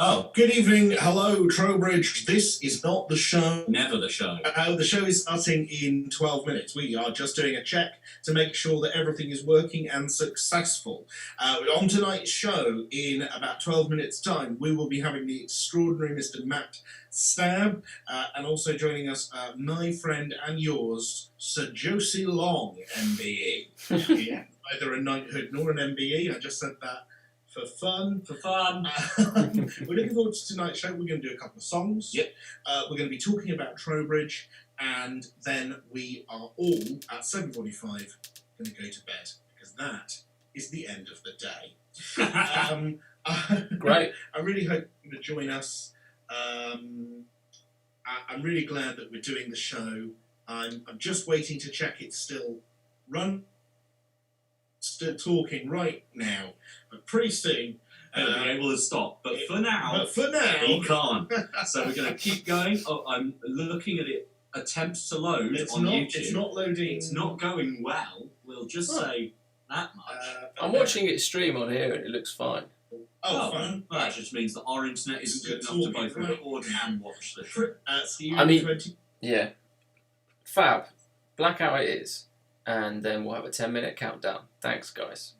Oh, good evening. Hello, Trowbridge. This is not the show. Never the show. The show is starting in 12 minutes. We are just doing a check to make sure that everything is working and successful. On tonight's show, in about 12 minutes' time, we will be having the extraordinary Mr. Matt Stout, and also joining us, my friend and yours, Sir Josie Long, MBE. Yeah, neither a knighthood nor an MBE. I just said that for fun. We're looking forward to tonight's show. We're going to do a couple of songs. Yep. We're going to be talking about Trowbridge, and then we are all at 7:45 going to go to bed, because that is the end of the day. Great. I really hope you're going to join us. I'm really glad that we're doing the show. I'm just waiting to check it's still still talking right now, but pretty soon He'll be able to stop. But for now, he can't. So we're going to keep going. Oh, I'm looking at it. Attempts to load on YouTube. It's not loading. It's not going well. We'll just say that much. I'm watching it stream on here and it looks fine. Fine. Well, that just means that our internet isn't good enough to both record and watch the show. Yeah. Fab. Blackout it is. And then we'll have a 10-minute countdown. Thanks, guys.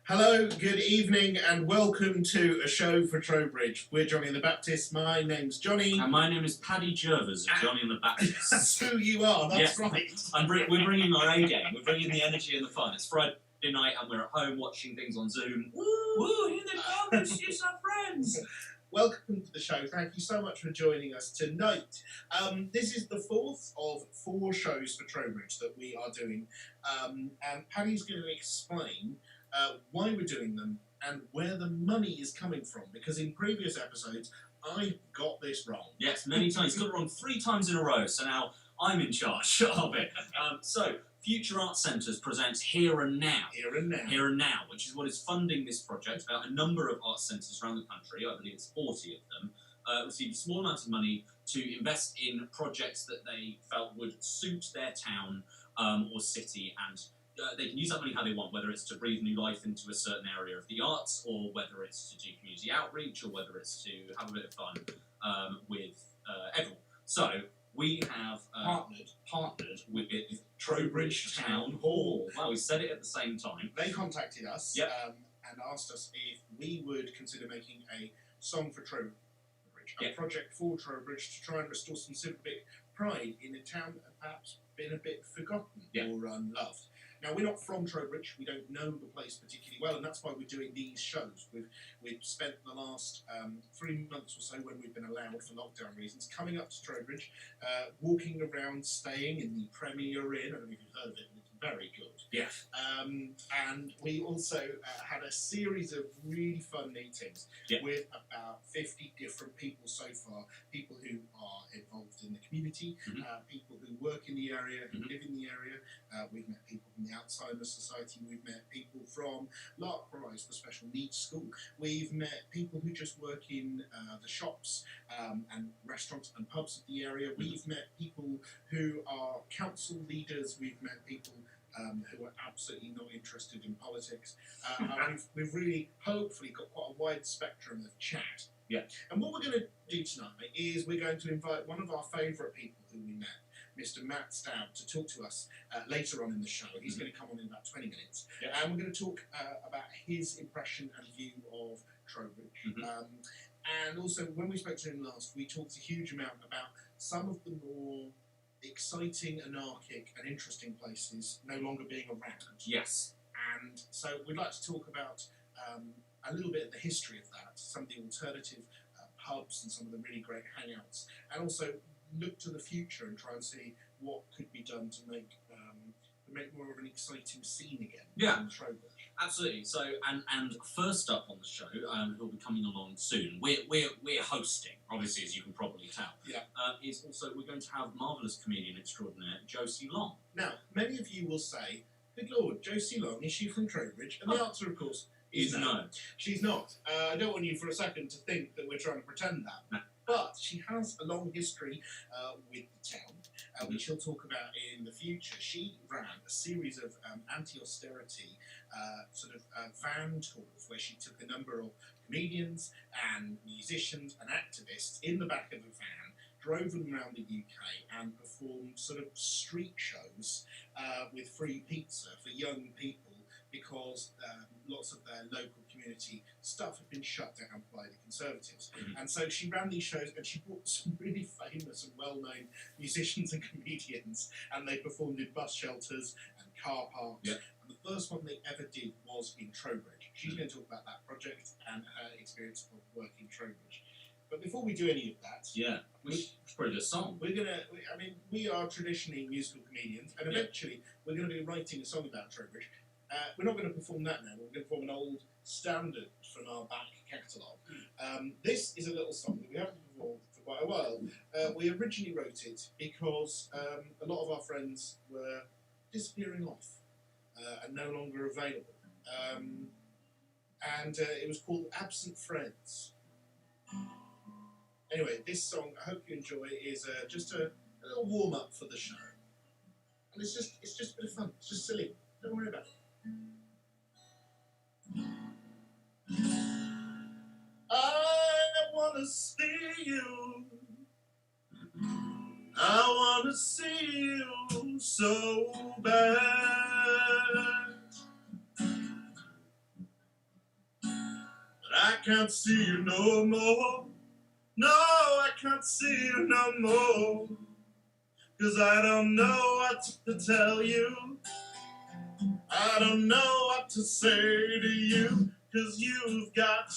Hello, good evening, and welcome to a show for Trowbridge. We're Jonny and the Baptist. My name's Jonny. And my name is Paddy Jervis of Jonny and the Baptist. That's who you are, that's right. We're bringing our A game. We're bringing the energy and the fun. It's Friday night and we're at home watching things on Zoom. Woo, here they come, introduce our friends. Welcome to the show. Thank you so much for joining us tonight. This is the fourth of 4 shows for Trowbridge that we are doing. And Paddy's going to explain why we're doing them and where the money is coming from, because in previous episodes I got this wrong. Yes, many times. Got it wrong 3 times in a row, so now I'm in charge of it. So, Future Arts Centres presents Here and Now. Here and Now. Here and Now, which is what is funding this project. About a number of arts centres around the country, I believe it's 40 of them, received a small amount of money to invest in projects that they felt would suit their town or city, and they can use that money how they want, whether it's to breathe new life into a certain area of the arts, or whether it's to do community outreach, or whether it's to have a bit of fun with everyone. So we have partnered with Trowbridge Town Hall. Wow, we said it at the same time. They contacted us and asked us if we would consider making a song for Trowbridge, a project for Trowbridge to try and restore some civic pride in a town that perhaps been a bit forgotten or unloved. Now, we're not from Trowbridge, we don't know the place particularly well, and that's why we're doing these shows. We've spent the last 3 months or so, when we've been allowed for lockdown reasons, coming up to Trowbridge, walking around, staying in the Premier Inn. I don't know if you've heard of it, but it's very good. Yeah. And we also had a series of really fun meetings with about 50 different people so far, people who are involved in the community, people who work in the area, who live in the area. We've met people from the Alzheimer's Society, we've met people from Lark Rise, the special needs school, we've met people who just work in the shops and restaurants and pubs of the area, we've met people who are council leaders, we've met people who are absolutely not interested in politics. We've really, hopefully, got quite a wide spectrum of chat. Yeah. And what we're going to do tonight is we're going to invite one of our favourite people who we met, Mr. Matt Stout, to talk to us later on in the show. He's going to come on in about 20 minutes. Yeah. And we're going to talk about his impression and view of Trowbridge. And also, when we spoke to him last, we talked a huge amount about some of the more exciting, anarchic and interesting places no longer being around. Yes. And so we'd like to talk about a little bit of the history of that, some of the alternative pubs and some of the really great hangouts, and also look to the future and try and see what could be done to make more of an exciting scene again in Trowbridge. Absolutely. So, and first up on the show, who'll be coming along soon, we're hosting, obviously, as you can probably tell. Yeah. Is also, we're going to have marvellous comedian extraordinaire Josie Long. Now, many of you will say, good Lord, Josie Long, is she from Trowbridge? And the answer, of course, is no. She's not. I don't want you for a second to think that we're trying to pretend that. No. But she has a long history with the town, which she'll talk about in the future. She ran a series of anti-austerity van tours where she took a number of comedians and musicians and activists in the back of a van, drove them around the UK and performed sort of street shows with free pizza for young people, because lots of their local community stuff had been shut down by the Conservatives. And so she ran these shows, and she brought some really famous and well-known musicians and comedians, and they performed in bus shelters and car parks. Yeah. And the first one they ever did was in Trowbridge. She's going to talk about that project and her experience of working Trowbridge. But before we do any of that, we should probably do a song. We are traditionally musical comedians, and eventually we're going to be writing a song about Trowbridge. We're not going to perform that now, we're going to perform an old standard from our back catalogue. This is a little song that we haven't performed for quite a while. We originally wrote it because a lot of our friends were disappearing off and no longer available. And it was called Absent Friends. Anyway, this song, I hope you enjoy, is just a little warm-up for the show. And it's just a bit of fun, it's just silly, don't worry about it. I wanna see you, I wanna see you so bad. can't see you no more. No, I can't see you no more. 'Cause I don't know what to tell you. I don't know what to say to you. 'Cause you've got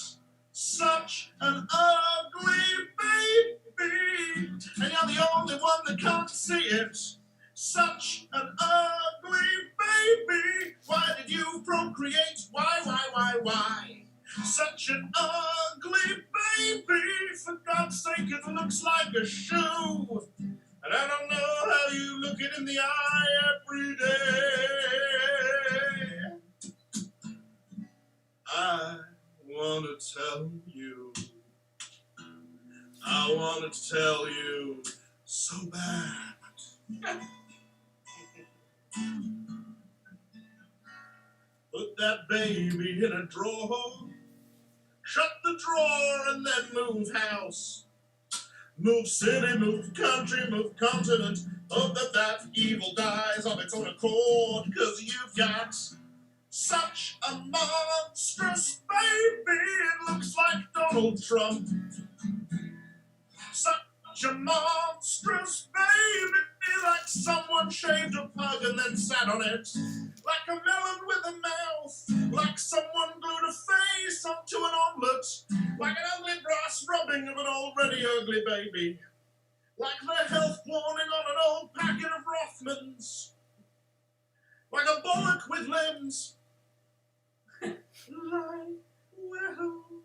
such an ugly baby. And you're the only one that can't see it. Such an ugly baby. Why did you procreate? Why? Such an ugly baby. For God's sake, it looks like a shoe. And I don't know how you look it in the eye every day. I want to tell you. I want to tell you so bad. Put that baby in a drawer. Shut the drawer and then move house. Move city, move country, move continent. Hope that evil dies of its own accord. 'Cause you've got such a monstrous baby. It looks like Donald Trump. Such a monstrous baby. Like someone shaved a pug and then sat on it. Like a melon with a mouth. Like someone glued a face onto an omelette. Like an ugly brass rubbing of an already ugly baby. Like the health warning on an old packet of Rothmans. Like a bollock with limbs. Like, well,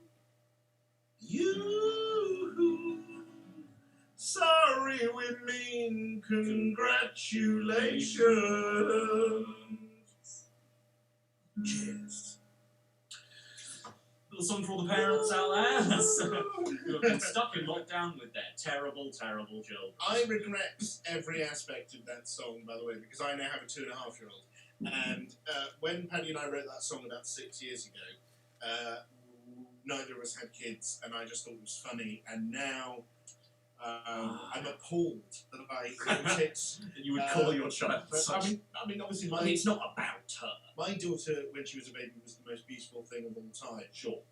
you. Sorry, we mean congratulations. Cheers. Little song for all the parents out there who have been stuck in lockdown with their terrible, terrible children. I regret every aspect of that song, by the way, because I now have a 2.5-year-old. And when Paddy and I wrote that song about 6 years ago, neither of us had kids, and I just thought it was funny. And now I'm appalled that I wrote it. You would call your child such... I mean, obviously, it's not about her. My daughter, when she was a baby, was the most beautiful thing of all time. Sure.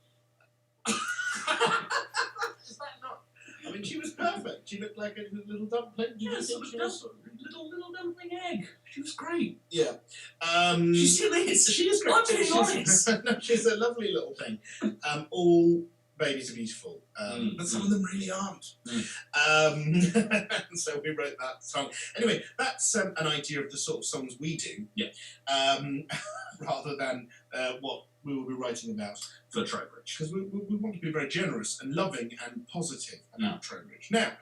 Is that not? I mean, she was perfect. She looked like a little dumpling. Yeah, sort of little dumpling egg. She was great. Yeah. She still is. She is great. I'm being honest. No, she's a lovely little thing. All babies are beautiful, but some of them really aren't. So we wrote that song. Anyway, that's an idea of the sort of songs we do. Yeah. Rather than what we will be writing about for Trowbridge. Because we want to be very generous and loving and positive about Trowbridge. Now,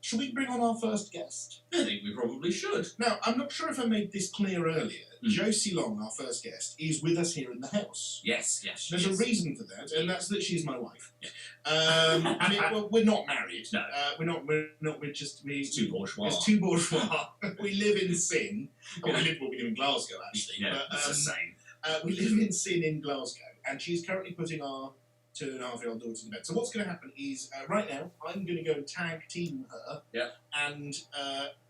shall we bring on our first guest? I think we probably should. Now, I'm not sure if I made this clear earlier. Josie Long, our first guest, is with us here in the house. Yes. There's a reason for that, and that's that she's my wife. Yeah. I mean, well, we're not married. No. We're just... It's too bourgeois. It's too bourgeois. We live in sin. We live in Glasgow, actually. Yeah, but, it's the same. We live in sin in Glasgow, and she's currently putting our 2.5-year-old daughter to bed. So what's going to happen is, right now, I'm going to go and tag team her and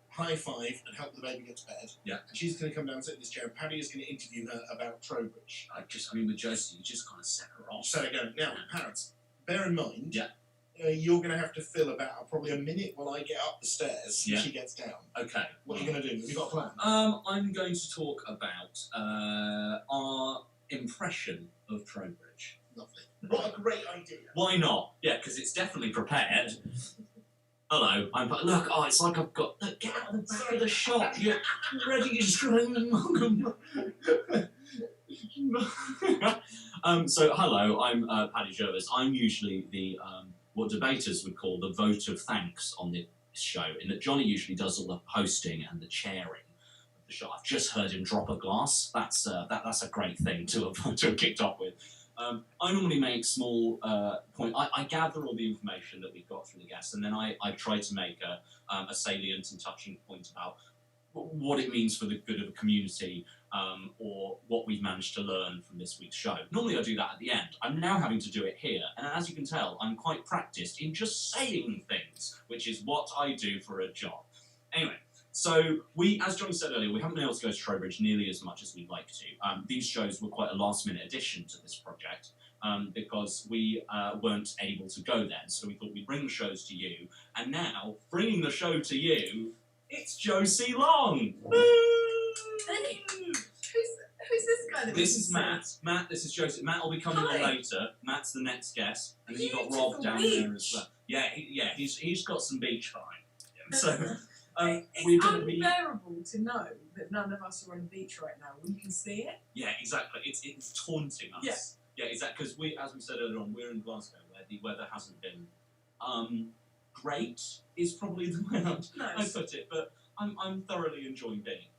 high five and help the baby get to bed. Yeah. And she's going to come down and sit in this chair, and Paddy is going to interview her about Trowbridge. I mean, with Josie, you just kind of set her off. So go. Now, parents, bear in mind, you're going to have to fill about probably a minute while I get up the stairs and she gets down. Okay. What are you going to do? Have you got a plan? I'm going to talk about our impression of Trowbridge. Lovely. What a great idea. Why not? Yeah, because it's definitely prepared. Hello, look, it's like I've got, look, get out of the back of the shop, you're ready to scream and so, hello, I'm Paddy Jervis. I'm usually the, what debaters would call the vote of thanks on this show, in that Jonny usually does all the hosting and the chairing of the show. I've just heard him drop a glass. That's a great thing to have kicked off with. I normally make small points. I gather all the information that we've got from the guests, and then I try to make a salient and touching point about what it means for the good of the community, or what we've managed to learn from this week's show. Normally I do that at the end. I'm now having to do it here, and as you can tell, I'm quite practiced in just saying things, which is what I do for a job. Anyway. So we, as Jonny said earlier, we haven't been able to go to Trowbridge nearly as much as we'd like to. These shows were quite a last-minute addition to this project. because we weren't able to go then. So we thought we'd bring the shows to you. And now, bringing the show to you, it's Josie Long! Woo! Hey, who's this guy? This is Matt. Matt, this is Josie. Matt will be coming on later. Matt's the next guest. And then you've got Rob down there as well. Yeah, he's got some beach vibe. So, we're it's going to be... unbearable to know that none of us are on a beach right now when you can see it. Yeah, exactly. It's taunting us. Yeah, exactly. Because as we said earlier on, we're in Glasgow where the weather hasn't been great. Is probably the way I put it. But I'm thoroughly enjoying being here.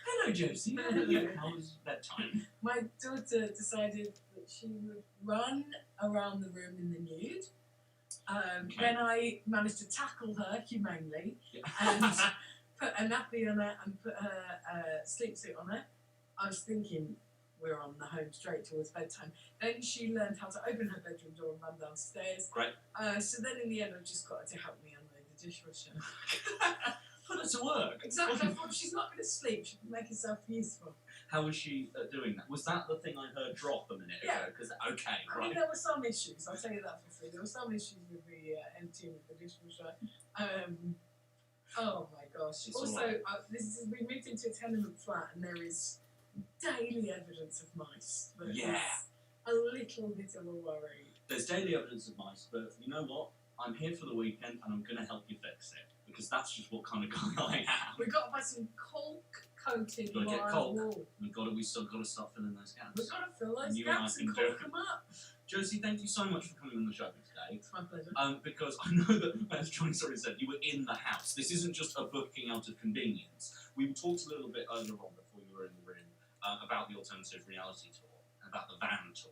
Hello, Josie. How was bedtime? My daughter decided that she would run around the room in the nude. Then I managed to tackle her humanely and put a nappy on her and put her sleep suit on her. I was thinking we're on the home straight towards bedtime. Then she learned how to open her bedroom door and run downstairs. Great. So then in the end I just got her to help me unload the dishwasher. Put her to work. Exactly. I thought she's not going to sleep. She can make herself useful. How was she doing that? Was that the thing I heard drop a minute ago? Because I mean, there were some issues. I'll tell you that for free. There were some issues with the emptying of the dishwasher. Oh my gosh. It's also, right. we moved into a tenement flat, and there is daily evidence of mice. But Yeah. it's a little bit of a worry. There's daily evidence of mice, but you know what? I'm here for the weekend, and I'm going to help you fix it. Because that's just what kind of guy I am. We've got to buy some caulk-coated Gotta get wire caulk. wall. We still got to start filling those gaps. We've got to fill those You and I gaps can and do caulk it. them up. Josie, thank you so much for coming on the show today. It's my pleasure. Because I know that, as Jonny sort of said, you were in the house. This isn't just a booking out of convenience. We talked a little bit earlier on before you were in the room about the alternative reality tour, about the van tour,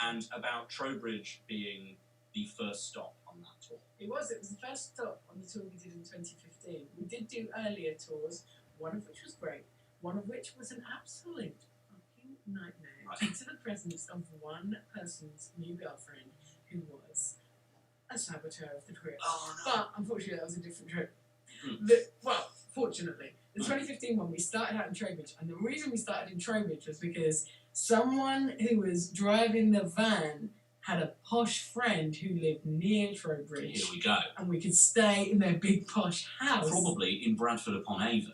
and about Trowbridge being the first stop on that tour. It was the first stop on the tour we did in 2015. We did do earlier tours, one of which was great, one of which was an absolute fucking nightmare due to the presence of one person's new girlfriend who was a saboteur of the trip. Oh, no. But unfortunately, that was a different trip. Hmm. Fortunately, the 2015 one, we started out in Trowbridge, and the reason we started in Trowbridge was because someone who was driving the van had a posh friend who lived near Trowbridge. Here we go. And we could stay in their big posh house. Probably in Bradford upon Avon.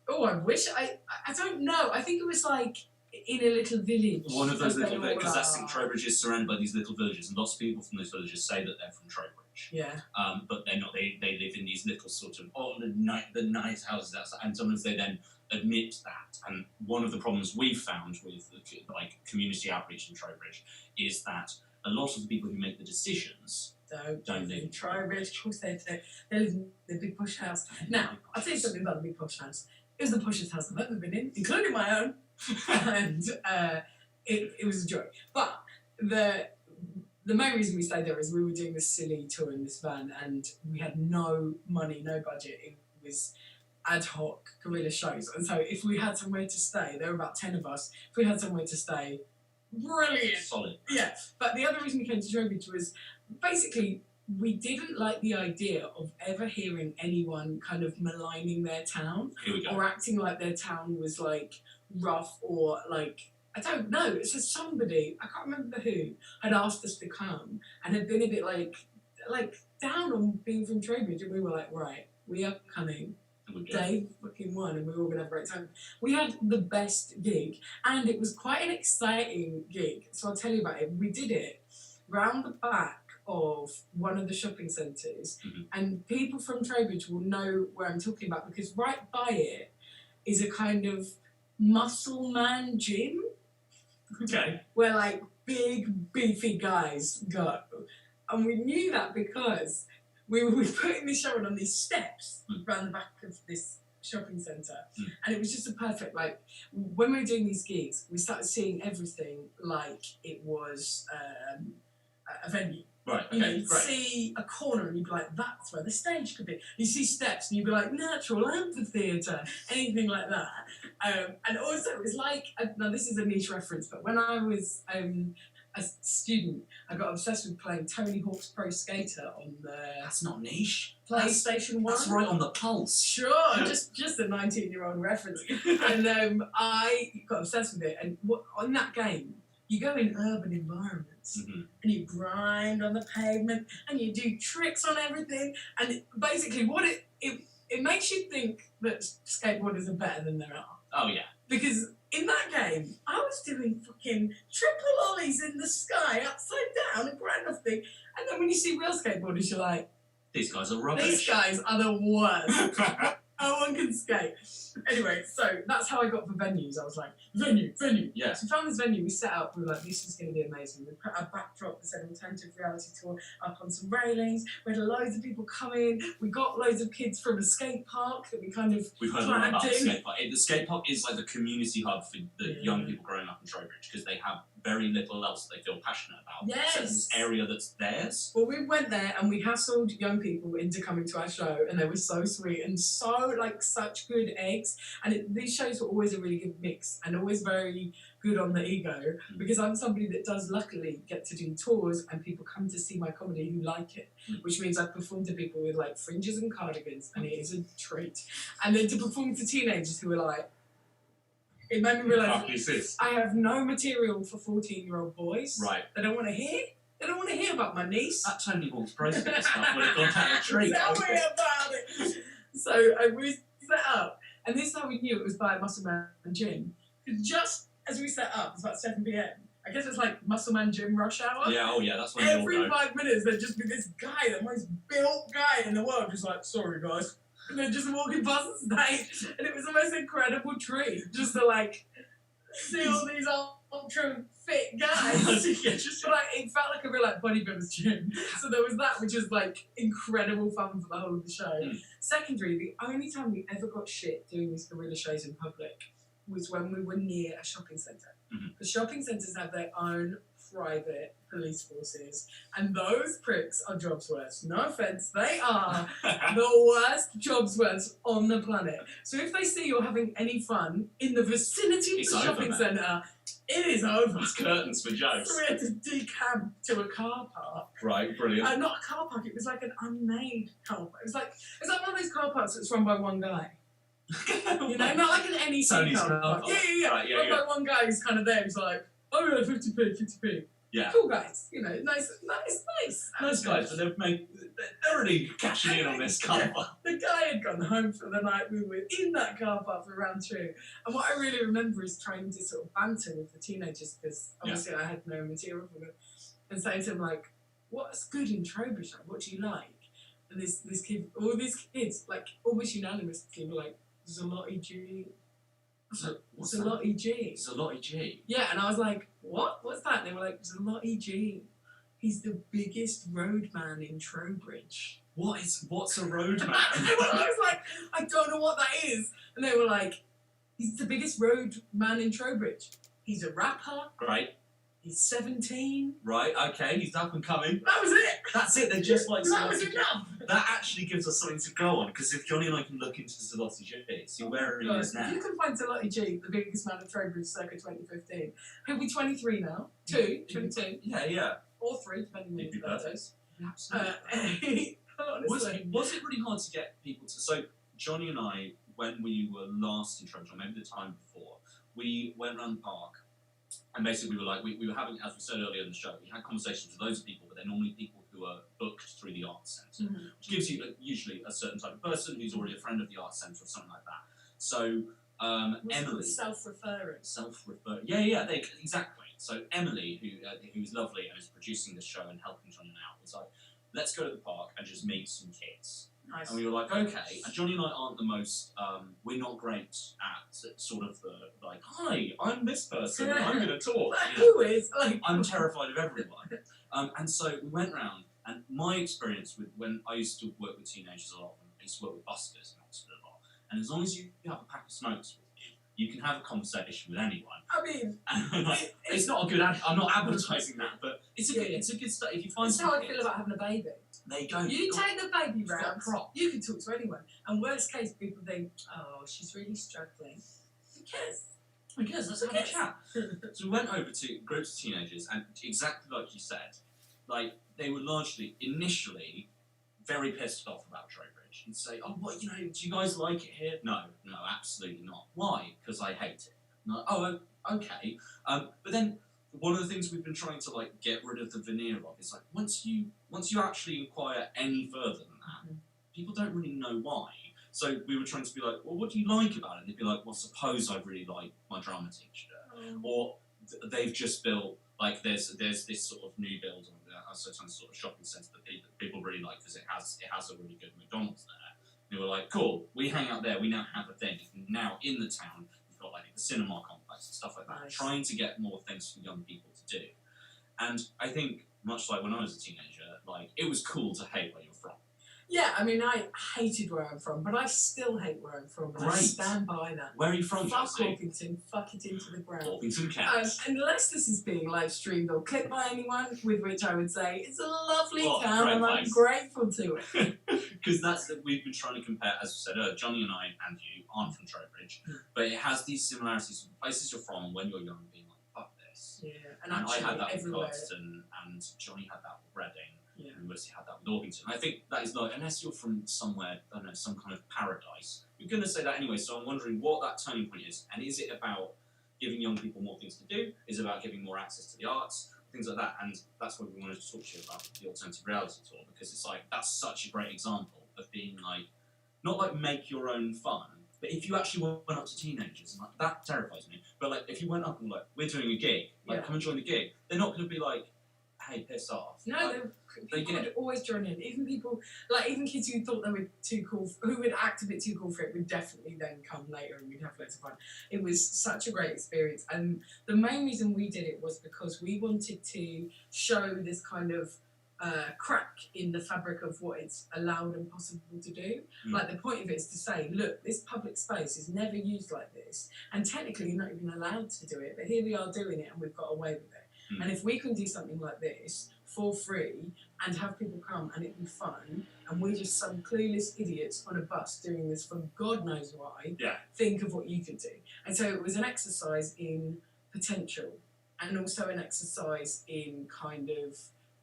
Oh, I wish. I don't know. I think it was like in a little village. One of those little villages, because that's Trowbridge is surrounded by these little villages, and lots of people from those villages say that they're from Trowbridge. Yeah. But they're not. They live in these little sort of the nice houses outside, and sometimes they then admit that. And one of the problems we've found with like community outreach in Trowbridge is that a lot of the people who make the decisions don't live in Trowbridge. Of course they do. They live in the big posh house. Now, I'll tell you something about the big posh house. It was the poshest house I've ever been in, including my own. And it was a joy. But the main reason we stayed there is we were doing this silly tour in this van, and we had no money, no budget. It was ad hoc guerrilla shows. And so if we had somewhere to stay, there were about 10 of us, if we had somewhere to stay, brilliant. Solid. Yeah. But the other reason we came to Trowbridge was basically we didn't like the idea of ever hearing anyone kind of maligning their town Here we go. or acting like their town was like rough or like, I don't know. It's just somebody, I can't remember who, had asked us to come and had been a bit like down on being from Trowbridge, and we were like, right, we are coming. Day fucking won, and we were all gonna have a great time. We had the best gig, and it was quite an exciting gig. So I'll tell you about it. We did it round the back of one of the shopping centres, and people from Trowbridge will know where I'm talking about because right by it is a kind of muscle man gym. Okay. Where like big beefy guys go, and we knew that because we were putting this show on these steps around the back of this shopping centre. And it was just a perfect, like, when we were doing these gigs, we started seeing everything like it was a venue. Right, okay, You know, you'd great. see a corner and you'd be like, that's where the stage could be. You see steps and you'd be like, natural amphitheatre, anything like that. And also it was like, now this is a niche reference, but when I was a student, I got obsessed with playing Tony Hawk's Pro Skater on the That's not niche. PlayStation 1. That's right on the pulse. Sure, just a 19-year-old reference. And I got obsessed with it. And on that game, You go in urban environments Mhm. and you grind on the pavement and you do tricks on everything. And basically, what it makes you think that skateboarders are better than there are. Oh yeah. Because in that game, I was doing fucking triple ollies in the sky, upside down, and grind off thing. And then when you see real skateboarders, you're like, These guys are rubbish. these guys are the worst. No one can skate. Anyway, so that's how I got for venues. I was like, venue. Yeah. So we found this venue, we set up, we were like, this is going to be amazing. We put our backdrop that said alternative reality tour up on some railings. We had loads of people come in. We got loads of kids from a skate park that we kind of We've heard a lot about the dragged in. skate park. The skate park is like the community hub for the young people growing up in Trowbridge because they have very little else that they feel passionate about. Yes. So this area that's theirs. Well, we went there and we hassled young people into coming to our show, and they were so sweet and so like such good eggs. And these shows were always a really good mix and always very good on the ego, because I'm somebody that does luckily get to do tours and people come to see my comedy who like it, which means I perform to people with like fringes and cardigans, and it is a treat. And then to perform to teenagers who are like, it made me realise I have no material for 14-year-old boys. Right. They don't want to hear. They don't want to hear about my niece. That Tony Hawk's Pro Skater stuff would have gone down a treat. Tell me about it. So we set up, and this is how we knew it was by Muscle Man Gym. Because just as we set up, it's about 7 p.m. I guess it's like Muscle Man Gym rush hour. Yeah, oh yeah, that's when Every you all go. 5 minutes, there'd just be this guy, the most built guy in the world, just like, sorry guys. And they're just walking past the stage, and it was the most incredible treat, just to like see all these ultra fit guys. Yeah, just But it felt like a real like bodybuilder's gym. So there was that, which was like incredible fun for the whole of the show. Secondary, the only time we ever got shit doing these guerrilla shows in public was when we were near a shopping centre. The shopping centres have their own private police forces, and those pricks are jobs worst. No offence, they are the worst jobs worst on the planet. So if they see you're having any fun in the vicinity of the shopping centre, it is over. It's curtains for jokes. So we had to decamp to a car park. Right, brilliant. Not a car park, it was like an unmade car park. It was like one of those car parks that's run by one guy. You know, not like an NEC Tony's car park. Yeah. Right, Run by one guy who's kind of there, who's like, oh yeah, 50p. Yeah. Cool guys, you know, nice. Nice guys, but they're really cashing in on this car park. The guy had gone home for the night. We were in that car park for round 2. And what I really remember is trying to sort of banter with the teenagers, because obviously I had no material for them, and saying to them, like, what's good in Trowbridge? Like, what do you like? And this kid, all these kids, like, almost unanimously were like, Zalotti G. Zalotti G. Zalotti G. Yeah, and I was like, what? What's that? And they were like, Zalotti G. He's the biggest roadman in Trowbridge. What's a roadman? I was like, I don't know what that is. And they were like, he's the biggest roadman in Trowbridge. He's a rapper. Great. He's 17. Right, okay, he's up and coming. That was it. That's it, they're just like That Zalotti was G. enough. That actually gives us something to go on, because if Jonny and I can look into Zalotti G, see where he is now. If you can find Zalotti G, the biggest man in Trowbridge circa 2015, he'll be 23 now. 22. Yeah. Or 3, depending on He'd be his birthdays. Absolutely. Honestly. Was it really hard to get people to... So, Jonny and I, when we were last in Trowbridge, or maybe the time before, we went around the park, and basically we were like, we were having, as we said earlier in the show, we had conversations with loads of people, but they're normally people who are booked through the Arts Centre, which gives you usually a certain type of person who's already a friend of the Arts Centre or something like that. So, Emily... Self-referring. Yeah, exactly. So Emily, who's lovely and is producing this show and helping Jonny out, was like, let's go to the park and just meet some kids. Nice. And we were like, okay. And Jonny and I aren't the most, we're not great at sort of the, like, hi, I'm this person, and I'm going to talk. You know? Who is? Like, I'm terrified of everyone. And so we went round, and my experience with when I used to work with teenagers a lot, I used to work with buskers in Oxford a lot, and as long as you have a pack of smokes with you can have a conversation with anyone. I mean, and like, it's not a good I'm not advertising that, but it's a good stuff. If you find that's how I feel about having a baby. There you go. You take the baby got round, a prop. you can talk to anyone. And worst case, people think, oh, she's really struggling. Who cares? I guess let's have a chat. So we went over to groups of teenagers, and exactly like you said, like they were largely initially very pissed off about Trowbridge and say, oh, what, you know, do you guys like it here? No, absolutely not. Why? Because I hate it. No, oh, okay. But then one of the things we've been trying to like get rid of the veneer of is like once you actually inquire any further than that, people don't really know why. So we were trying to be like, well, what do you like about it? And they'd be like, well, suppose I really like my drama teacher, or they've just built like there's this sort of new build on a certain sort of shopping centre that people really like because it has a really good McDonald's there. And they were like, cool, we hang out there, we now have a thing. Now in the town, we've got like the cinema complex and stuff like that. Nice. Trying to get more things for young people to do. And I think, much like when I was a teenager, like it was cool to hate where you're from. Yeah, I mean, I hated where I'm from, but I still hate where I'm from. And I Great. stand by that. Where are you from, Fuck Josie? Orpington, fuck it into the ground. Orpington counts. Unless this is being live streamed or clipped by anyone, with which I would say it's a lovely town great and I'm place. grateful to it. Because we've been trying to compare, as we said, Jonny and I and you aren't from Trowbridge, but it has these similarities from places you're from and when you're young being like, fuck this. Yeah, and I actually had that with everywhere. Gladstone and Jonny had that with Reading. Yeah. And Josie had that with Orpington. I think that is like, unless you're from somewhere, I don't know, some kind of paradise, you're going to say that anyway, so I'm wondering what that turning point is. And is it about giving young people more things to do? Is it about giving more access to the arts? Things like that. And that's what we wanted to talk to you about the Alternative Reality Tour, because it's like, that's such a great example of being like, not like make your own fun, but if you actually went up to teenagers, and like, that terrifies me, but like, if you went up and like, we're doing a gig, like, come and join the gig, they're not going to be like, hey, piss off. No, like, people would always join in. Even people, like even kids who thought they were too cool, who would act a bit too cool for it, would definitely then come later and we'd have loads of fun. It was such a great experience. And the main reason we did it was because we wanted to show this kind of crack in the fabric of what it's allowed and possible to do. Like the point of it is to say, look, this public space is never used like this, and technically you're not even allowed to do it, but here we are doing it and we've got away with it. And if we can do something like this for free and have people come and it be fun, and we're just some clueless idiots on a bus doing this for God knows why, think of what you could do. And so it was an exercise in potential and also an exercise in kind of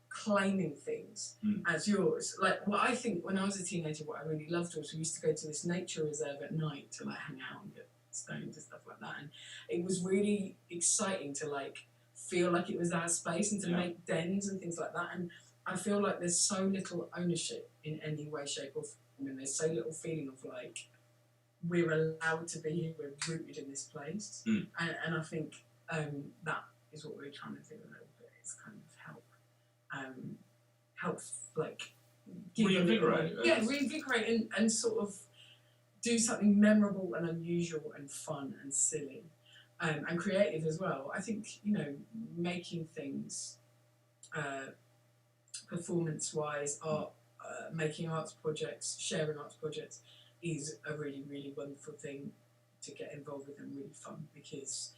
claiming things as yours. Like what I think when I was a teenager, what I really loved was we used to go to this nature reserve at night to like hang out and get stoned and stuff like that. And it was really exciting to like feel like it was our space and to make dens and things like that. And I feel like there's so little ownership in any way, shape or form, and there's so little feeling of like we're allowed to be here, we're rooted in this place. And I think that is what we're trying to do a little bit, is kind of help like reinvigorate. Reinvigorate and sort of do something memorable and unusual and fun and silly. And creative as well. I think, you know, making things performance-wise, art, making arts projects, sharing arts projects is a really, really wonderful thing to get involved with and really fun, because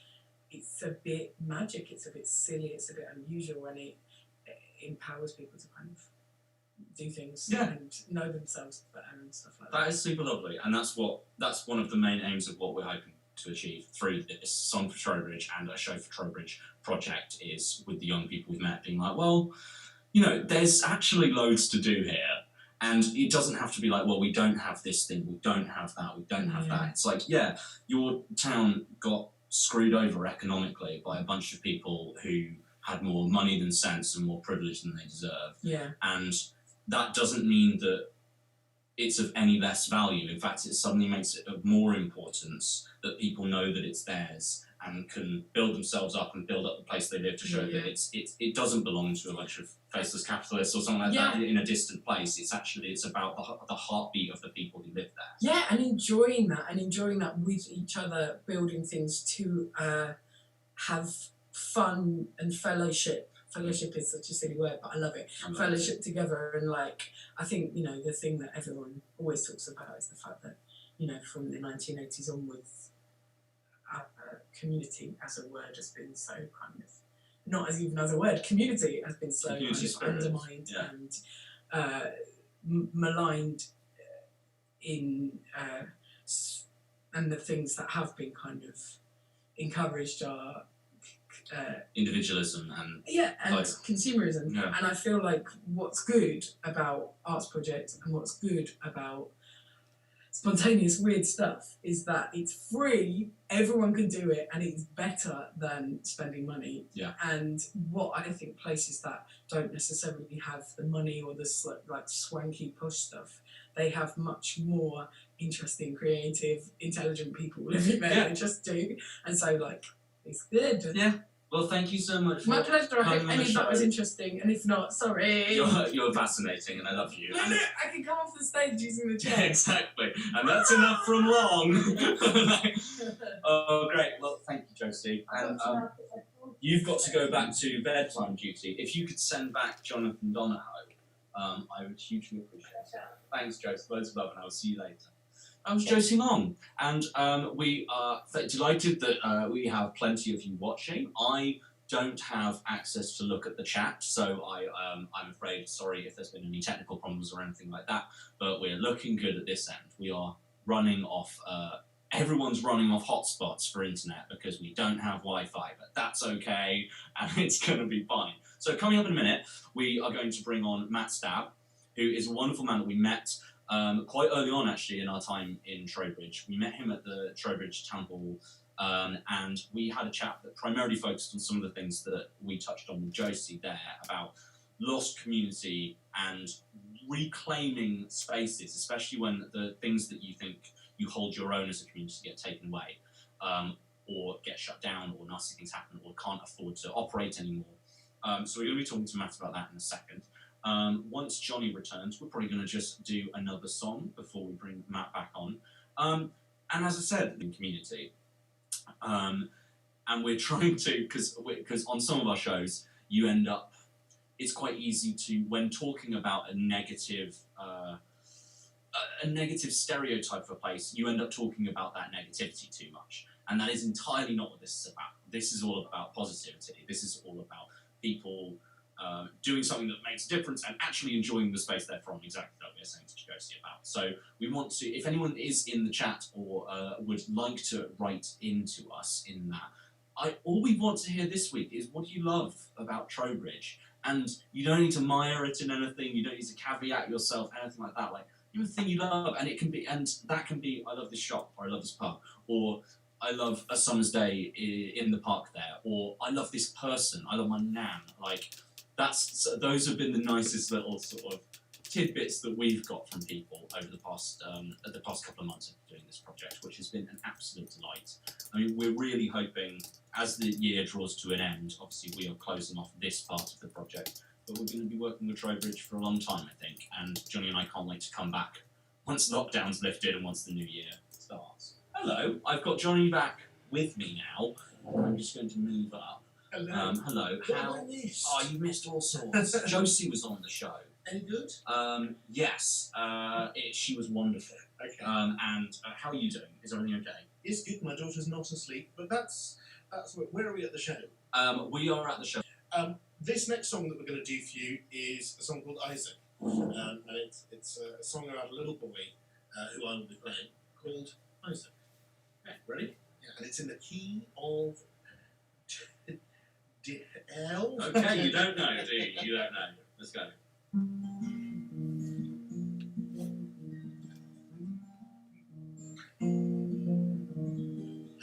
it's a bit magic, it's a bit silly, it's a bit unusual, and it empowers people to kind of do things and know themselves better and stuff like that. That is super lovely, and that's one of the main aims of what we're hoping to achieve through this Song for Trowbridge and a Show for Trowbridge project, is with the young people we've met being like, well, you know, there's actually loads to do here, and it doesn't have to be like, well, we don't have this thing, we don't have that, we don't have that. It's like, yeah, your town got screwed over economically by a bunch of people who had more money than sense and more privilege than they deserve. And that doesn't mean that it's of any less value. In fact, it suddenly makes it of more importance that people know that it's theirs and can build themselves up and build up the place they live to show that it doesn't belong to a bunch of faceless capitalists or something like that in a distant place. It's about the heartbeat of the people who live there. Yeah, and enjoying that with each other, building things to have fun and fellowship. Fellowship is such a silly word, but I love it. Fellowship together, and like, I think, you know, the thing that everyone always talks about is the fact that, you know, from the 1980s onwards, community as a word has been so kind of, not as even as a word, community has been so kind of undermined and maligned in, and the things that have been kind of encouraged are individualism and consumerism. And I feel like what's good about arts projects and what's good about spontaneous weird stuff is that it's free, everyone can do it, and it's better than spending money. Yeah. And what I think places that don't necessarily have the money or the like swanky push stuff, they have much more interesting, creative, intelligent people living there. Yeah. They just do. And so like it's good. Yeah. Well, thank you so much. My pleasure. I coming hope on the any of that show. was interesting, and if not, sorry. You're fascinating, and I love you. Look, And- I can come off the stage using the Yeah, chair. exactly. And that's enough from Long. Oh, great. Well, thank you, Josie. And you've got to go back to bedtime duty. If you could send back Jonathan Donahoe, I would hugely appreciate it. Thanks, Josie. Loads of love, and I will see you later. I was Josie Long, and we are delighted that we have plenty of you watching. I don't have access to look at the chat, so I'm afraid, sorry if there's been any technical problems or anything like that, but we're looking good at this end. We are running off, everyone's running off hotspots for internet because we don't have Wi-Fi, but that's okay, and it's going to be fine. So coming up in a minute, we are going to bring on Matt Stout, who is a wonderful man that we met quite early on, actually, in our time in Trowbridge. We met him at the Trowbridge Town Hall, and we had a chat that primarily focused on some of the things that we touched on with Josie there about lost community and reclaiming spaces, especially when the things that you think you hold your own as a community get taken away, or get shut down, or nasty things happen, or can't afford to operate anymore. So we're going to be talking to Matt about that in a second. Once Jonny returns, we're probably going to just do another song before we bring Matt back on. And as I said, in community, and we're trying to, because on some of our shows, you end up, it's quite easy to, when talking about a negative stereotype of a place, you end up talking about that negativity too much. And that is entirely not what this is about. This is all about positivity. This is all about people doing something that makes a difference and actually enjoying the space they're from, exactly like we were saying to Josie about. So we want to, if anyone is in the chat or would like to write into us in that, all we want to hear this week is what do you love about Trowbridge? And you don't need to mire it in anything, you don't need to caveat yourself, anything like that. Like, you know, the thing you love, and it can be, and that can be, I love this shop, or I love this pub, or I love a summer's day in the park there, or I love this person, I love my nan. Like, those have been the nicest little sort of tidbits that we've got from people over the past couple of months of doing this project, which has been an absolute delight. I mean, we're really hoping, as the year draws to an end, obviously we are closing off this part of the project, but we're going to be working with Trowbridge for a long time, I think, and Jonny and I can't wait to come back once lockdown's lifted and once the new year starts. Hello, I've got Jonny back with me now. I'm just going to move up. Hello. Hello. How? Oh, you missed all sorts. Josie was on the show. Any good? Yes. She was wonderful. Okay. And how are you doing? Is everything okay? It's good. My daughter's not asleep, but that's where are we at the show? We are at the show. This next song that we're going to do for you is a song called Isaac, and it's a song about a little boy who I will be playing called Isaac. Okay, ready? Yeah, and it's in the key of L. Okay, you don't know, do you? You don't know. Let's go.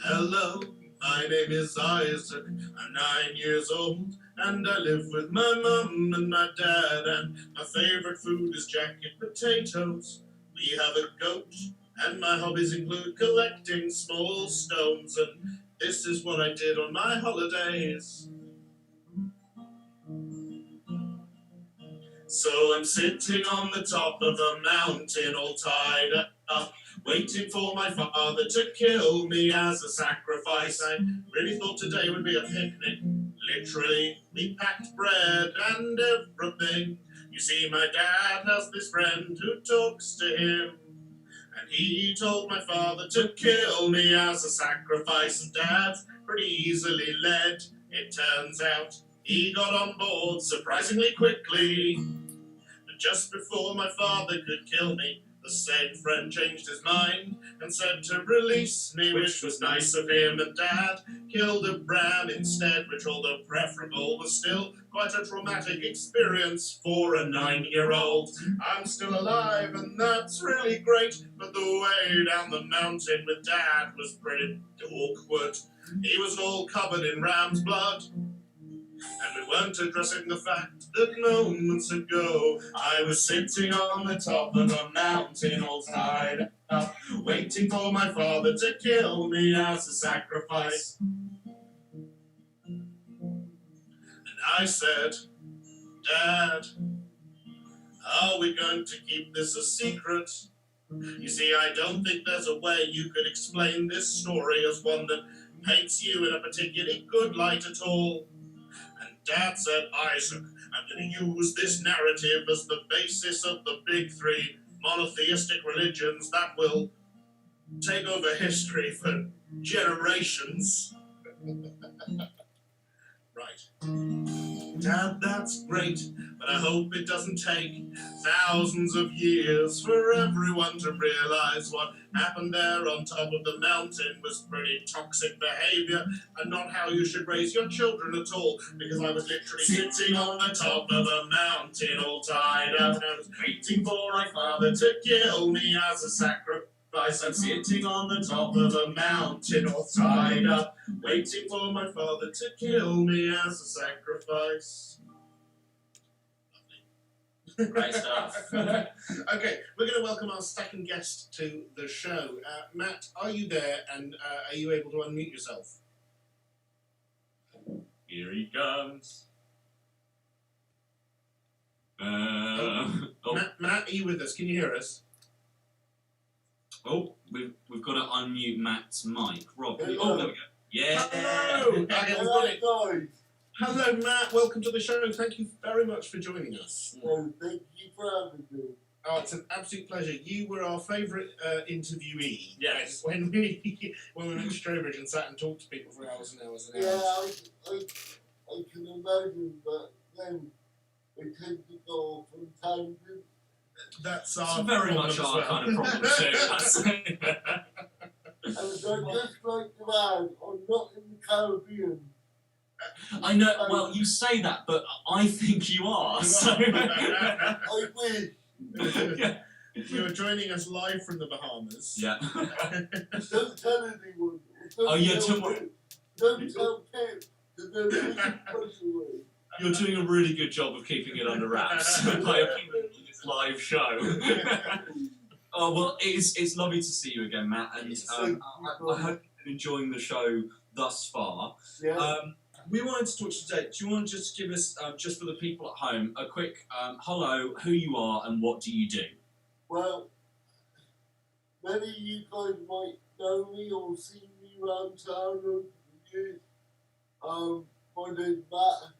Hello, my name is Isaac. I'm 9 years old, and I live with my mum and my dad. And my favorite food is jacket potatoes. We have a goat, and my hobbies include collecting small stones. And this is what I did on my holidays. So I'm sitting on the top of a mountain all tied up, waiting for my father to kill me as a sacrifice. I really thought today would be a picnic. Literally, we packed bread and everything. You see, my dad has this friend who talks to him, and he told my father to kill me as a sacrifice. And Dad's pretty easily led. It turns out he got on board surprisingly quickly. And just before my father could kill me, The said friend changed his mind and said to release me, which was nice of him, and Dad killed a ram instead, which, although preferable, was still quite a traumatic experience for a 9-year-old. I'm still alive, and that's really great, but the way down the mountain with Dad was pretty awkward. He was all covered in ram's blood, and we weren't addressing the fact that moments ago I was sitting on the top of a mountain all tied up, waiting for my father to kill me as a sacrifice. And I said, Dad, are we going to keep this a secret? You see, I don't think there's a way you could explain this story as one that paints you in a particularly good light at all. And Dad said, Isaac, I'm going to use this narrative as the basis of the big 3 monotheistic religions that will take over history for generations. Right. Dad, that's great, but I hope it doesn't take thousands of years for everyone to realize what happened there on top of the mountain was pretty toxic behavior and not how you should raise your children at all, because I was literally sitting on the top of a mountain all tied up, and I was waiting for my father to kill me as a sacrifice. I'm sitting on the top of a mountain all tied up, waiting for my father to kill me as a sacrifice. Great stuff. Okay, we're going to welcome our second guest to the show. Matt, are you there, and are you able to unmute yourself? Here he comes. Matt, are you with us? Can you hear us? Oh, we've got to unmute Matt's mic. Rob, Hello. oh, there we go. Yeah. Hello! Okay, we've got it. guys. Hello, Matt. Welcome to the show. Thank you very much for joining us. Well, thank you for having me. Oh, it's an absolute pleasure. You were our favourite interviewee. Yes. When we went to Trowbridge and sat and talked to people for hours and hours and Yeah, hours. I can imagine, but then we tend to go off on tangents. That's It's our very problem much as our well. kind of problem too. And I just like to add, I'm not in the Caribbean. I know, well, you say that, but I think you are. So. I wish. Yeah. You're joining us live from the Bahamas. Yeah. Don't tell anyone. Oh, yeah, Don't tell Pip, because they're really away. You're doing a really good job of keeping it under wraps by appearing on this live show. Oh, well, it's lovely to see you again, Matt, and I hope you've been enjoying the show thus far. Yeah. We wanted to talk to you today. Do you want to just give us, just for the people at home, a quick hello, who you are and what do you do? Well, many of you guys might know me or see me around town over the years. My name's Matt.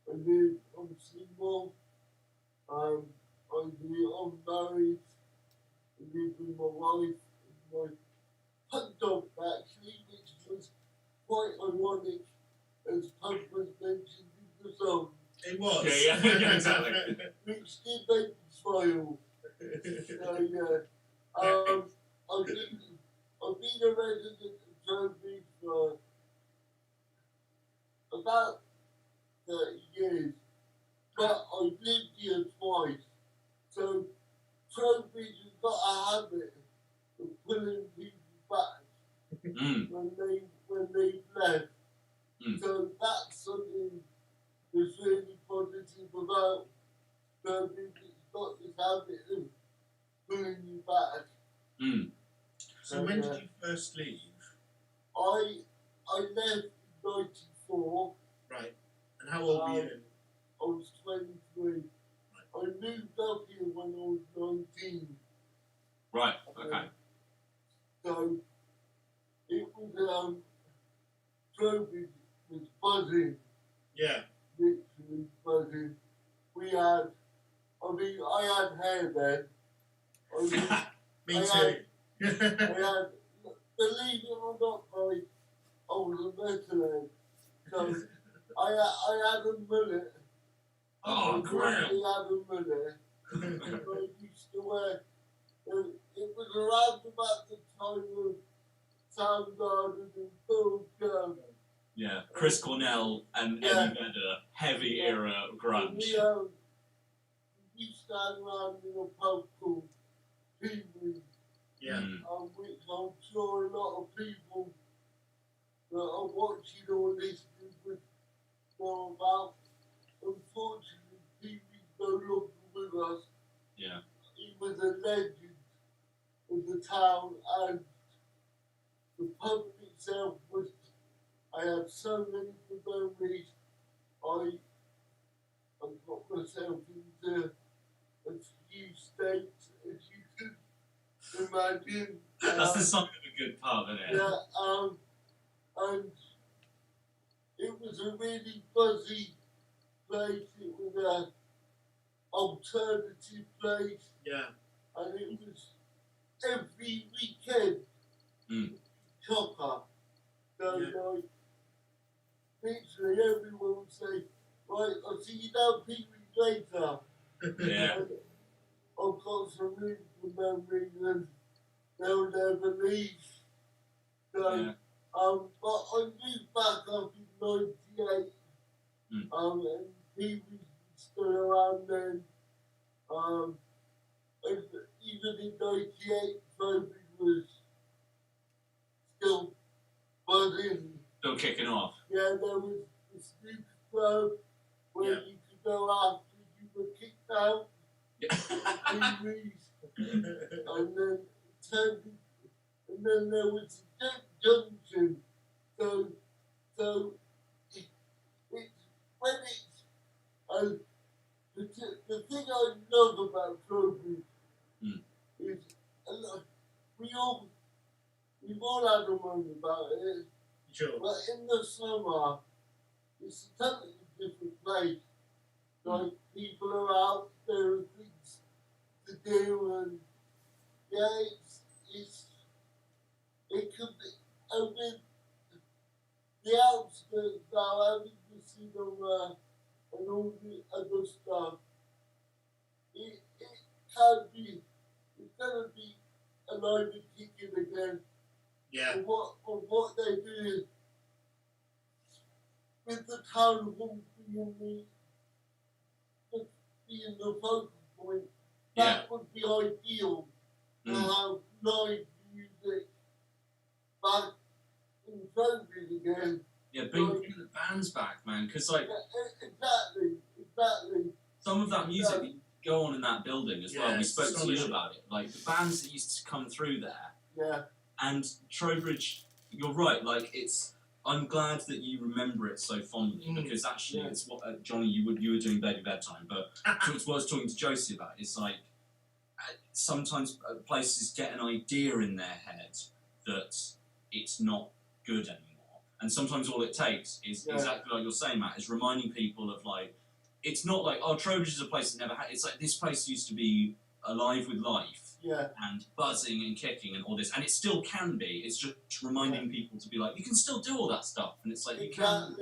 I'm single. I'm married. I live with my wife and my pug dog, actually, which was quite ironic, as Pug was mentioned in the song. It was. Yeah, exactly. Which did make me smile. So, yeah. I've been a resident of Trowbridge for about 30 years, but I've lived here twice. So Trowbridge has got a habit of pulling people back when they've left. So that's something that's really positive about Trowbridge. It's got this habit of pulling you back. So when did you first leave? I left in 94. Right. And how old were you then? I was 23. I moved up here when I was 19. Right, okay. So it was Trowbridge was buzzing, Yeah. literally buzzing. I had hair then. Me I too. Believe it or not, guys, I was a veteran. So I had a mullet. Oh, great. I had a mullet. I used to wear It was around about the time of Soundgarden and Pearl Jam. Yeah, Chris Cornell and Eddie Vedder, heavy era grunge. We stand around in a pub called Trowbridge, Yeah. which I'm sure a lot of people that are watching or listening would know about. Unfortunately, Pee-wee's no longer with us. Yeah. He was a legend of the town, and the pub itself was. I have so many good memories. I got myself into a few states, as you could imagine. That's the sign of a good pub, isn't it? Yeah, and it was a really buzzy place. It was an alternative place, Yeah. and it was every weekend chopper. So like, literally everyone would say, right, I'll see you down Pee-wee later. Yeah. I've got some really good memories and they'll never leave. So, Yeah. but I moved back up in '98, and he was still around then. And even in '98, Trowbridge was still buzzing. Still kicking off. Yeah, there was the snooker club where you could go after you were kicked out. And then and then there was a junction. So it's when it's the thing I love about Trowbridge is we've all had a moment about it. Sure. But in the summer, it's a totally different place. Like people are out, there are things to do, and it could be. I mean, the outskirts now, having the cinema and all the other stuff, it's gonna be alive and kicking again. Yeah. And what they do with the town hall being the focal point, that would be ideal to have live music back in Trowbridge again. Yeah, bring the bands back, man, because like exactly. Some of that music that go on in that building as well. We spoke to you about it. Like the bands that used to come through there. Yeah. And Trowbridge, you're right. Like I'm glad that you remember it so fondly because actually it's what Jonny you were doing Baby Bedtime, but it's what I was talking to Josie about. It's like sometimes places get an idea in their head that it's not good anymore. And sometimes all it takes is exactly like you're saying, Matt, is reminding people of like, it's not like, oh, Trowbridge is a place that never had, it's like this place used to be alive with life and buzzing and kicking and all this, and it still can be. It's just reminding people to be like, you can still do all that stuff, and it's like you can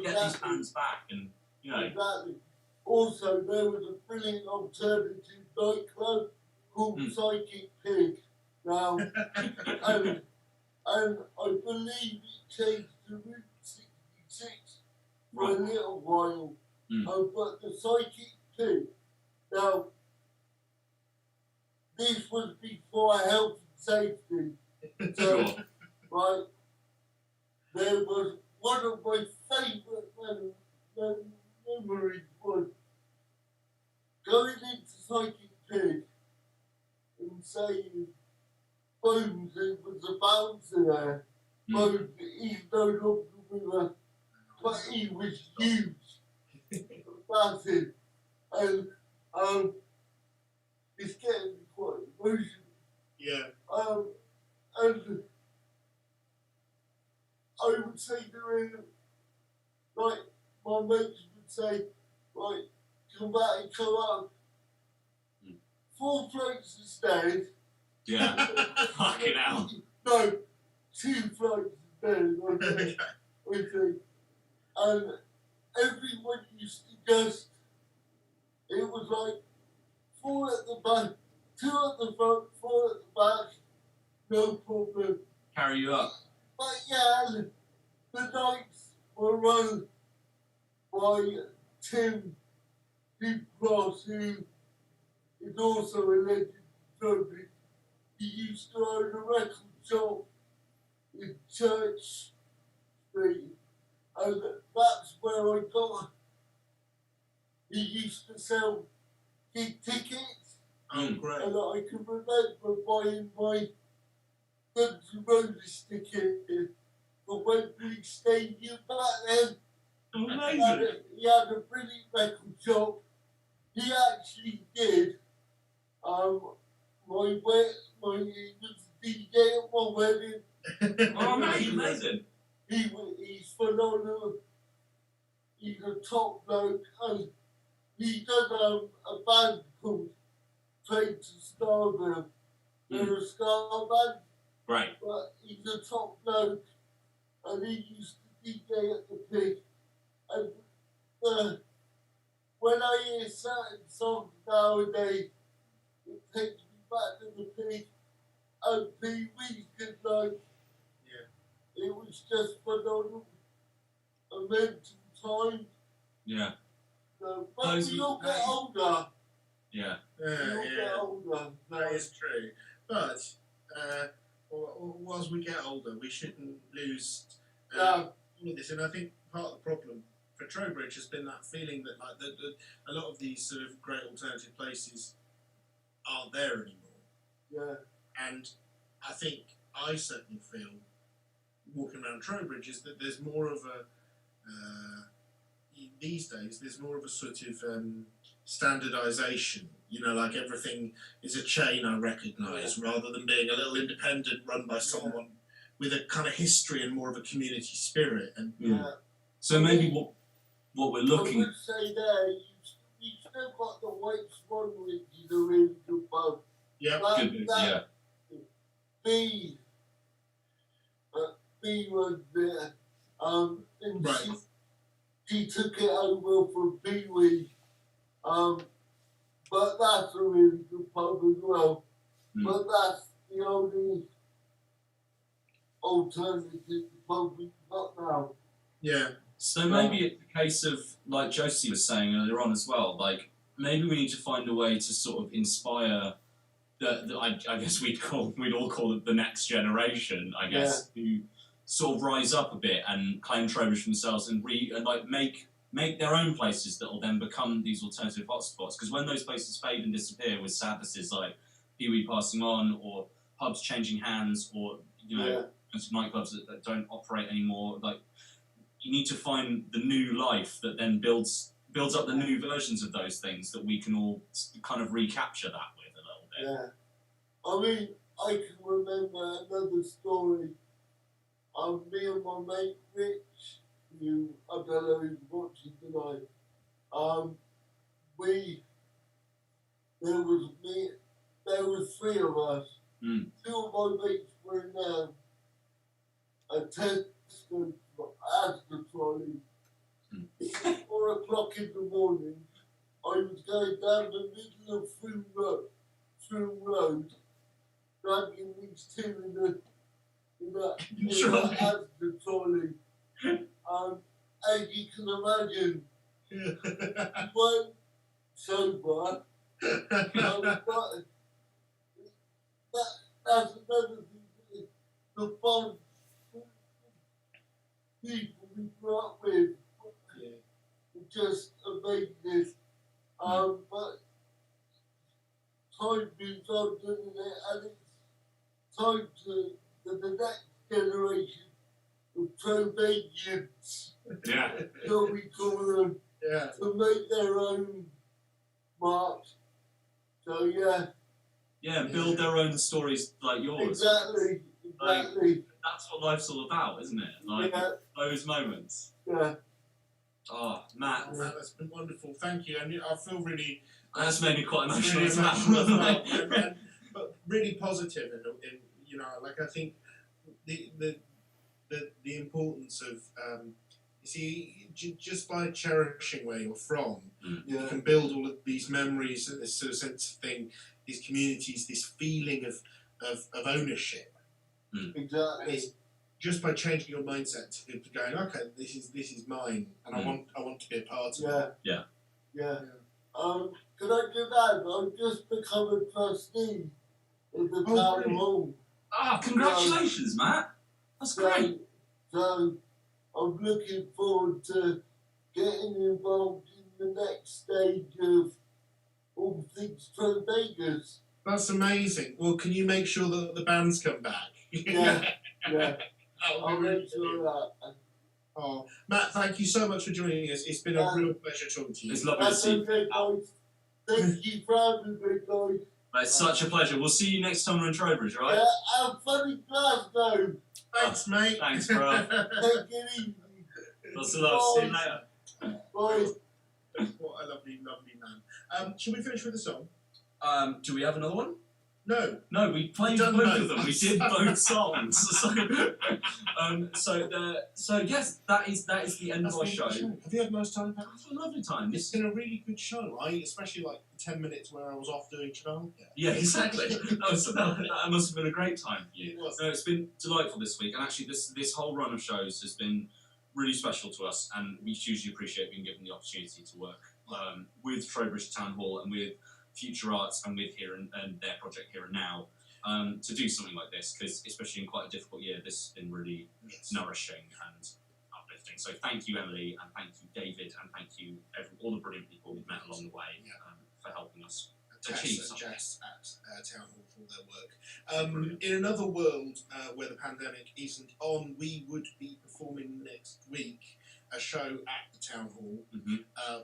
get these bands back, and you know. Exactly. Also, there was a brilliant alternative nightclub called Psychic Pig. Now, and I believe it changed to Route 66 for a little while. But the Psychic Pig, now, this was before health and safety. So, right, there was one of my favourite memories was going into Psychic Pig and saying, Bones, it was a bouncer there. Bones, he's no longer with us, but he was huge. That's it. And it's getting quite emotional. Yeah. And I would say to him, like, my mates would say, right, come back and come up. 4 flights of stairs. Yeah. Fucking hell. No, 2 flights of stairs, I think. And everyone used to just, it was like 4 at the back, 2 at the front, 4 at the back, no problem. Carry you up. But yeah, the nights were run by Tim Cross, who is also a legend in Trowbridge. He used to own a record shop in Church Street, and that's where I got. He used to sell gig tickets, Oh, great. and I can remember buying my Guns N' Roses ticket for Wembley Stadium back then. Amazing. He had a brilliant record shop. He actually did. He was DJ at my wedding. Oh, amazing. He's phenomenal. He's a top bloke, and he does a band called Train to Stardom. They're a ska band, Right. but he's a top bloke, and he used to DJ at the Pig. And when I hear certain songs nowadays, it takes me back to the Pig, and Pee Wee's good night. Yeah. It was just phenomenal. A mental time. Yeah. But Those we all get nice. older. Yeah. We all get older. That is true. But whilst we get older, we shouldn't lose all of this. And I think part of the problem for Trowbridge has been that feeling that like a lot of these sort of great alternative places aren't there anymore. Yeah. And I think I certainly feel walking around Trowbridge is that there's more of a these days there's more of a sort of standardisation. You know, like everything is a chain I recognise rather than being a little independent run by someone with a kind of history and more of a community spirit. And So maybe what we're looking. I would say there, you still got the White Swan, which is a really good pub. yeah, Good news, yeah. B was there, and Right. she took it over from Pee Wee, but that's a really good pub as well. But that's the only alternative pub we've got now. yeah, So maybe it's a case of, like Josie was saying earlier on as well, like maybe we need to find a way to sort of inspire I guess we'd all call it the next generation, I guess, who sort of rise up a bit and claim Trowbridge for themselves and make their own places that will then become these alternative hotspots. Because when those places fade and disappear with sadnesses like Pee Wee passing on, or pubs changing hands, or nightclubs that don't operate anymore, like you need to find the new life that then builds up the new versions of those things that we can all kind of recapture that with a little bit. Yeah. I mean, I can remember another story. Me and my mate Rich, who I don't know who's watching tonight, there was 3 of us. 2 of my mates were in a Tesco Asda trolley. 4 o'clock in the morning, I was going down the middle of Froome Road, dragging these 2 in the Asda trolley. As you can imagine, we weren't sober. But that's another thing. The fun people we grew up with were just amazing. But time moves on, doesn't it? And it's time to the next generation of Trowbridgians, so we call them, to make their own mark. So and build their own stories like yours. Exactly. That's what life's all about, isn't it? Like those moments. Yeah. Oh, Matt, that's been wonderful. Thank you, and I feel really. That's made me quite emotional Really as well. emotional as well. But really positive, in like I think the importance of You see, just by cherishing where you're from, you Yeah. can build all of these memories, this sort of sense of thing, these communities, this feeling of ownership. And Exactly. it's just by changing your mindset to going, okay, this is mine, and I want to be a part of it. Yeah. Can I just add? I've just become a trustee of the town brilliant. hall. Ah, congratulations, Matt. That's great. So I'm looking forward to getting involved in the next stage of all things Trowbridge. That's amazing. Well, can you make sure that the bands come back? Yeah. I'll really make sure that. Oh, Matt, thank you so much for joining us. It's been a real pleasure talking to you. It's lovely to That's see you. okay, guys. Thank you for having me, guys. It's such a pleasure. We'll see you next time we're in Trowbridge, right? Yeah, have fun in Glasgow. Thanks, mate. Thanks, bro. Take it easy. Lots of love. See you later. Bye. What a lovely, lovely man. Shall we finish with a song? Do we have another one? No. No, we played Done both both. of them. We did both songs. So yes, that is the end of our show. Have you had a nice time? That was a lovely time. It's been a really good show. Especially like the 10 minutes where I was off doing childcare. Yeah, exactly. That must have been a great time for you. It was. No, it's been delightful this week, and actually this whole run of shows has been really special to us, and we hugely appreciate being given the opportunity to work with Trowbridge Town Hall and with Future Arts and with Here and their project Here and Now to do something like this, because especially in quite a difficult year, this has been really nourishing and uplifting. So thank you, Emily, and thank you, David, and thank you all the brilliant people we've met along the way for helping us achieve something. Jess at Town Hall for all their work. In another world where the pandemic isn't on, we would be performing next week a show at the Town Hall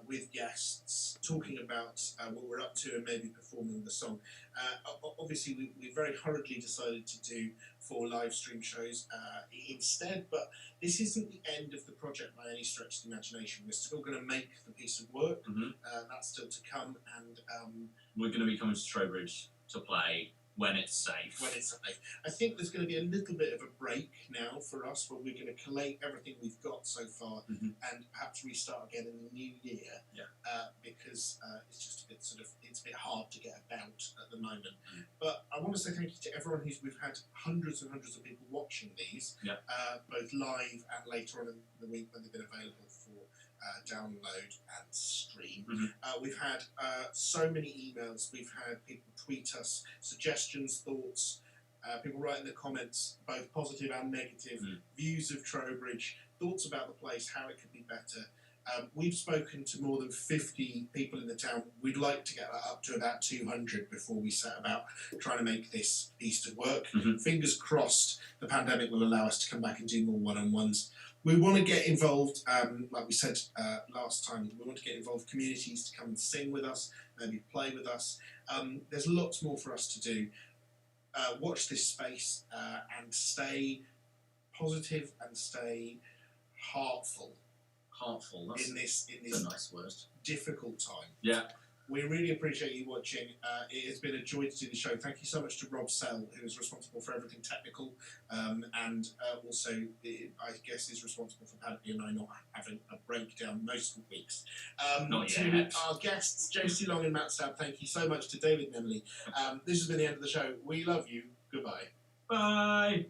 with guests talking about what we're up to and maybe performing the song. Obviously, we very hurriedly decided to do 4 live stream shows instead, but this isn't the end of the project by any stretch of the imagination. We're still going to make the piece of work. That's still to come, and we're going to be coming to Trowbridge to play when it's safe. I think there's going to be a little bit of a break now for us, where we're going to collate everything we've got so far and perhaps restart again in the new year. Because it's just it's a bit hard to get about at the moment. But I want to say thank you to everyone we've had hundreds and hundreds of people watching these, both live and later on in the week when they've been available for download and stream. We've had so many emails. We've had people tweet us suggestions, thoughts, people write in the comments, both positive and negative, views of Trowbridge, thoughts about the place, how it could be better. We've spoken to more than 50 people in the town. We'd like to get that up to about 200 before we set about trying to make this piece to work. Fingers crossed the pandemic will allow us to come back and do more one-on-ones. We want to get involved, like we said last time, we want to get involved communities to come and sing with us, maybe play with us. There's lots more for us to do. Watch this space and stay positive and stay heartful. That's in this a nice word. difficult time. Yeah. We really appreciate you watching. It has been a joy to do the show. Thank you so much to Rob Sell, who is responsible for everything technical, and also, I guess, is responsible for Paddy and I not having a breakdown most weeks. Not to yet. our guests, Josie Long and Matt Stout, thank you so much. To David and Emily. This has been the end of the show. We love you. Goodbye. Bye.